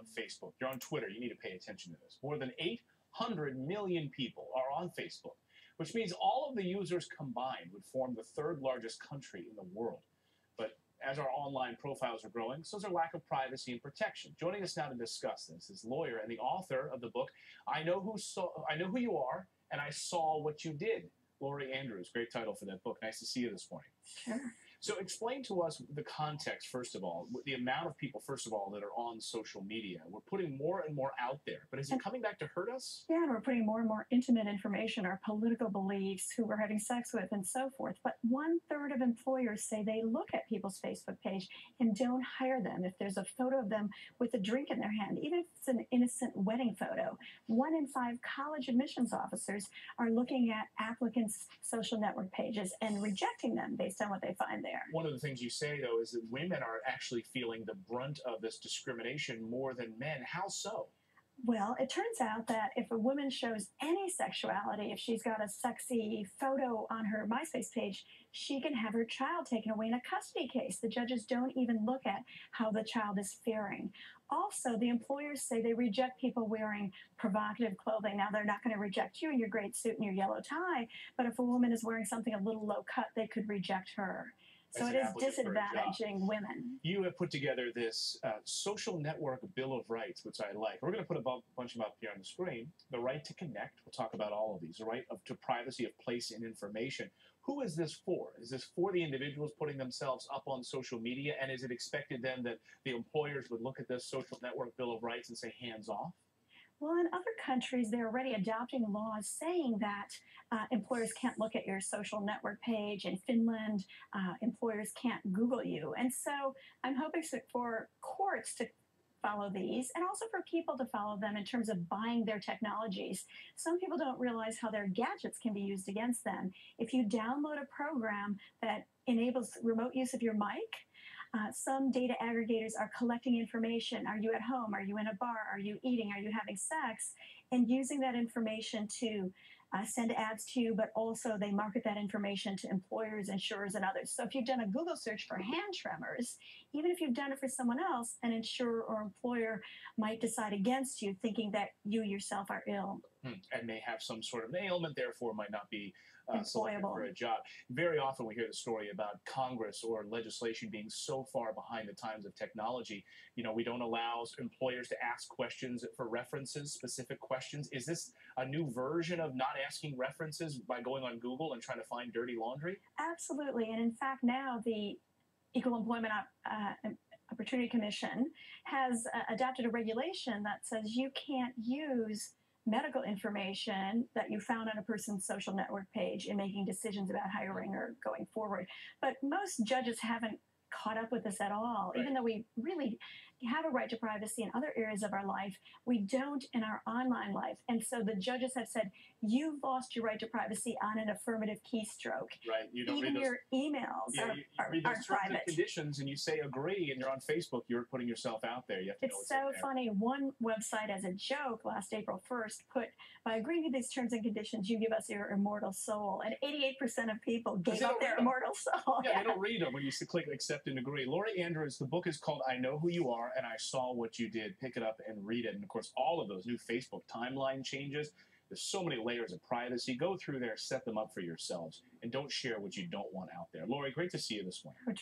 Facebook, you're on Twitter, you need to pay attention to this. More than 800 million people are on Facebook, which means all of the users combined would form the third largest country in the world. But as our online profiles are growing, so is our lack of privacy and protection. Joining us now to discuss this is lawyer and the author of the book, I Know Who You Are, and I Saw What You Did. Lori Andrews, great title for that book. Nice to see you this morning. Sure. So explain to us the context, first of all, the amount of people, first of all, that are on social media. We're putting more and more out there, but is it coming back to hurt us? Yeah, and we're putting more and more intimate information, our political beliefs, who we're having sex with, and so forth. But 1/3 of employers say they look at people's Facebook page and don't hire them if there's a photo of them with a drink in their hand, even if it's an innocent wedding photo. 1 in 5 college admissions officers are looking at applicants' social network pages and rejecting them based on what they find there. One of the things you say, though, is that women are actually feeling the brunt of this discrimination more than men. How so? Well, it turns out that if a woman shows any sexuality, if she's got a sexy photo on her MySpace page, she can have her child taken away in a custody case. The judges don't even look at how the child is faring. Also, the employers say they reject people wearing provocative clothing. Now, they're not going to reject you in your great suit and your yellow tie, but if a woman is wearing something a little low cut, they could reject her. So it is disadvantaging women. You have put together this social network Bill of Rights, which I like. We're going to put a bunch of them up here on the screen. The right to connect. We'll talk about all of these. The right to privacy of place and information. Who is this for? Is this for the individuals putting themselves up on social media? And is it expected then that the employers would look at this social network Bill of Rights and say hands off? Well, in other countries, they're already adopting laws saying that employers can't look at your social network page. In Finland, employers can't Google you. And so I'm hoping for courts to follow these and also for people to follow them in terms of buying their technologies. Some people don't realize how their gadgets can be used against them. If you download a program that enables remote use of your mic, some data aggregators are collecting information. Are you at home? Are you in a bar? Are you eating? Are you having sex? And using that information to send ads to you, but also they market that information to employers, insurers, and others. So if you've done a Google search for hand tremors, even if you've done it for someone else, an insurer or employer might decide against you, thinking that you yourself are ill. And may have some sort of ailment, therefore might not be selected employable for a job. Very often we hear the story about Congress or legislation being so far behind the times of technology. You know, we don't allow employers to ask questions for references, specific questions. Is this a new version of not asking references by going on Google and trying to find dirty laundry? Absolutely. And in fact, now the Equal Employment Opportunity Commission has adopted a regulation that says you can't use medical information that you found on a person's social network page in making decisions about hiring or going forward. But most judges haven't caught up with this at all. Right. Even though we really have a right to privacy in other areas of our life, we don't in our online life. And so the judges have said, you've lost your right to privacy on an affirmative keystroke. Right. You don't even read those, your emails you read those terms private. and conditions and you say agree and you're on Facebook, you're putting yourself out there. You have to know It's so funny. One website, as a joke, last April 1st, put, by agreeing to these terms and conditions, you give us your immortal soul. And 88% of people gave up their immortal soul. Yeah, they don't read them when you click accept and agree. Lori Andrews, the book is called I Know Who You Are, and I Saw What You Did. Pick it up and read it. And, of course, all of those new Facebook timeline changes. There's so many layers of privacy. Go through there, set them up for yourselves, and don't share what you don't want out there. Lori, great to see you this morning.